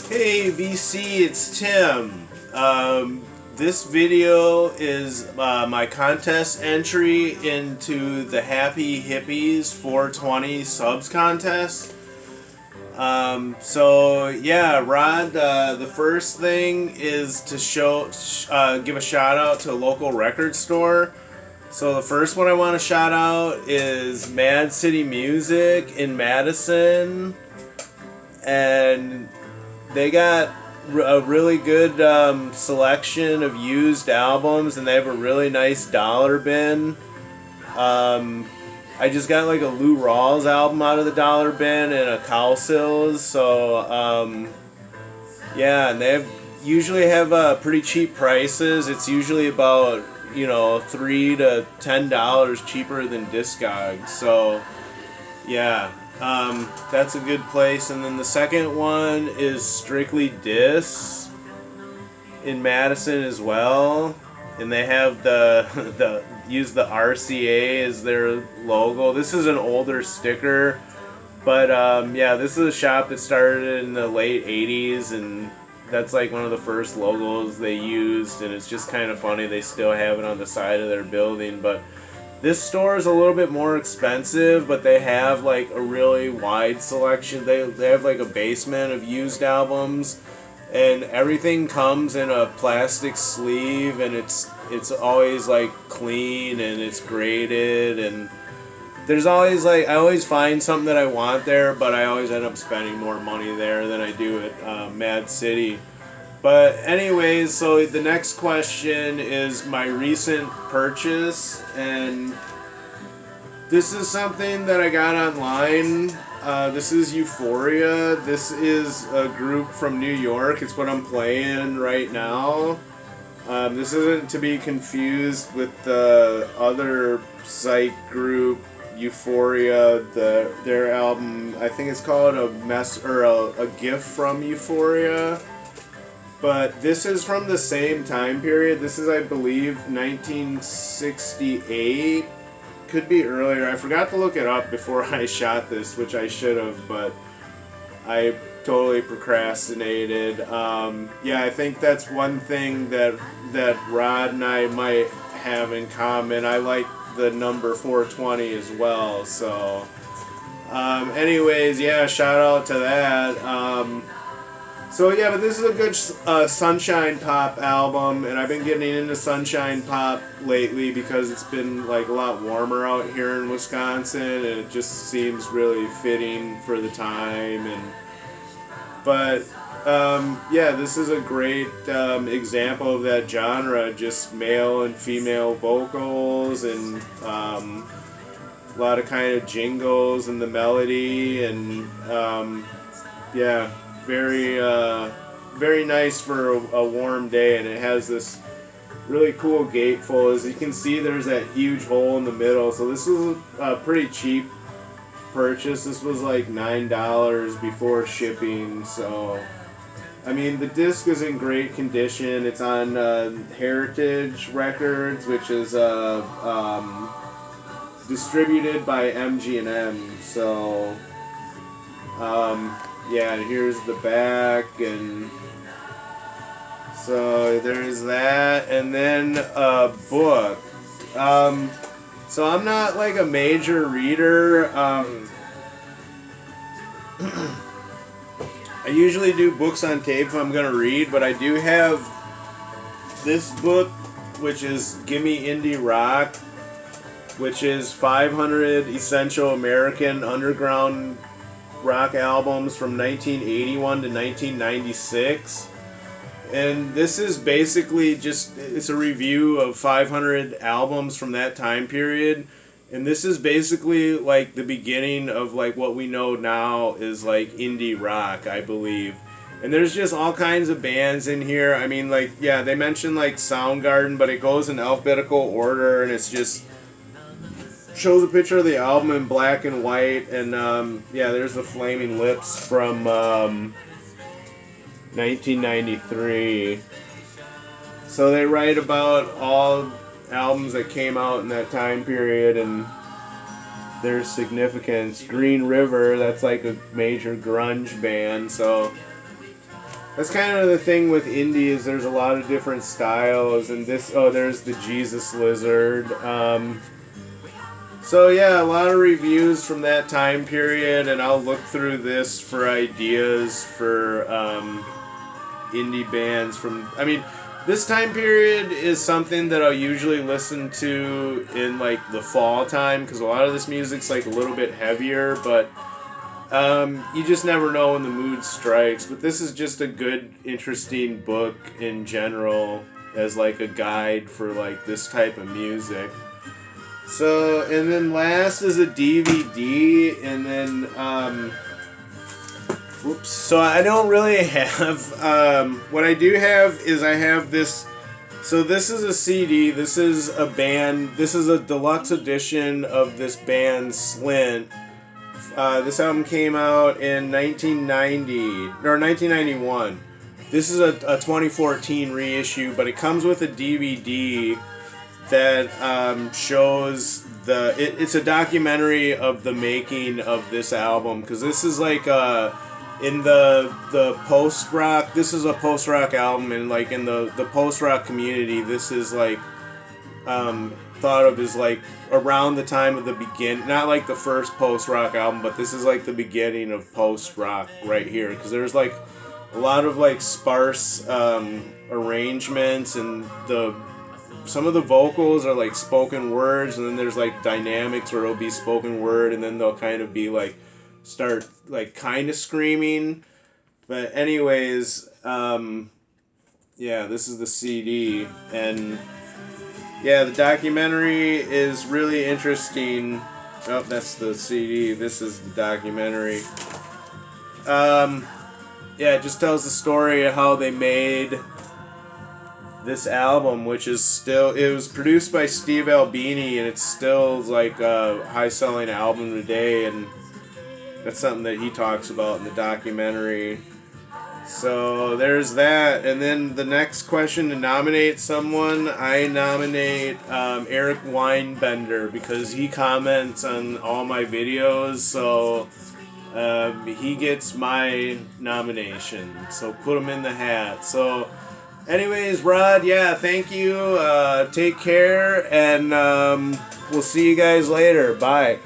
Hey VC, it's Tim. This video is my contest entry into the Happy Hippies 420 subs contest. So yeah, Rod, the first thing is to give a shout out to a local record store. So the first one I want to shout out is Mad City Music in Madison, and they got a really good selection of used albums, and they have a really nice dollar bin. I just got like a Lou Rawls album out of the dollar bin and a Cowsills, so yeah, and usually have pretty cheap prices. It's usually about $3 to $10 cheaper than Discogs, so yeah. That's a good place. And then the second one is Strictly Dis in Madison as well, and they have use the RCA as their logo. This is an older sticker, but yeah, this is a shop that started in the late 80s, and that's like one of the first logos they used, and it's just kind of funny they still have it on the side of their building. But this store is a little bit more expensive, but they have like a really wide selection. They have like a basement of used albums, and everything comes in a plastic sleeve, and it's always like clean and it's graded, and there's always I always find something that I want there, but I always end up spending more money there than I do at Mad City. But anyways, so the next question is my recent purchase, and this is something that I got online. This is Euphoria. This is a group from New York. It's what I'm playing right now. This isn't to be confused with the other psych group, Euphoria. Their album, I think it's called a gift from Euphoria. But this is from the same time period. This is, I believe, 1968. Could be earlier. I forgot to look it up before I shot this, which I should have, but I totally procrastinated. Yeah, I think that's one thing that Rod and I might have in common. I like the number 420 as well. So, anyways, yeah, shout out to that. So yeah, but this is a good Sunshine Pop album, and I've been getting into Sunshine Pop lately because it's been like a lot warmer out here in Wisconsin, and it just seems really fitting for the time. But yeah, this is a great example of that genre, just male and female vocals, and a lot of kind of jingles in the melody, and yeah. Very nice for a warm day, and it has this really cool gatefold. As you can see, there's that huge hole in the middle. So this was a pretty cheap purchase. This was like $9 before shipping. So, I mean, the disc is in great condition. It's on Heritage Records, which is distributed by MG&M. So, yeah, and here's the back, and so there's that, and then a book. So I'm not like a major reader. I usually do books on tape if I'm gonna read, but I do have this book, which is Gimme Indie Rock, which is 500 essential American underground rock albums from 1981 to 1996, and this is basically it's a review of 500 albums from that time period, and this is basically like the beginning of like what we know now is like indie rock, I believe. And there's just all kinds of bands in here. I mean, like, yeah, they mentioned like Soundgarden, but it goes in alphabetical order, and it's just shows a picture of the album in black and white, and yeah, there's the Flaming Lips from 1993. So they write about all albums that came out in that time period and their significance. Green River, that's like a major grunge band, so that's kind of the thing with indie is there's a lot of different styles, and this, oh, there's the Jesus Lizard. So yeah, a lot of reviews from that time period, and I'll look through this for ideas for indie bands from. I mean, this time period is something that I'll usually listen to in like the fall time because a lot of this music's like a little bit heavier, but you just never know when the mood strikes. But this is just a good, interesting book in general as like a guide for like this type of music. So, and then last is a DVD, and then, whoops. So I don't really have, what I do have is I have this, so this is a CD, this is a band, this is a deluxe edition of this band Slint. This album came out in 1991. This is a 2014 reissue, but it comes with a DVD that shows it's a documentary of the making of this album, because this is like in the post rock, this is a post rock album, and like in the post rock community, this is like thought of as like around the time of the begin, not like the first post rock album, but this is like the beginning of post rock right here, because there's like a lot of like sparse arrangements, and some of the vocals are like spoken words, and then there's like dynamics where it'll be spoken word, and then they'll kind of be like start like kind of screaming. But anyways, yeah, this is the CD, and yeah, the documentary is really interesting. Oh, that's the CD. This is the documentary. Yeah, it just tells the story of how they made this album, which is still, it was produced by Steve Albini, and it's still like a high-selling album today, and that's something that he talks about in the documentary. So there's that, and then the next question to nominate someone, I nominate Eric Weinbender, because he comments on all my videos, so he gets my nomination, so put him in the hat. So anyways, Rod, yeah, thank you. Take care, and we'll see you guys later. Bye.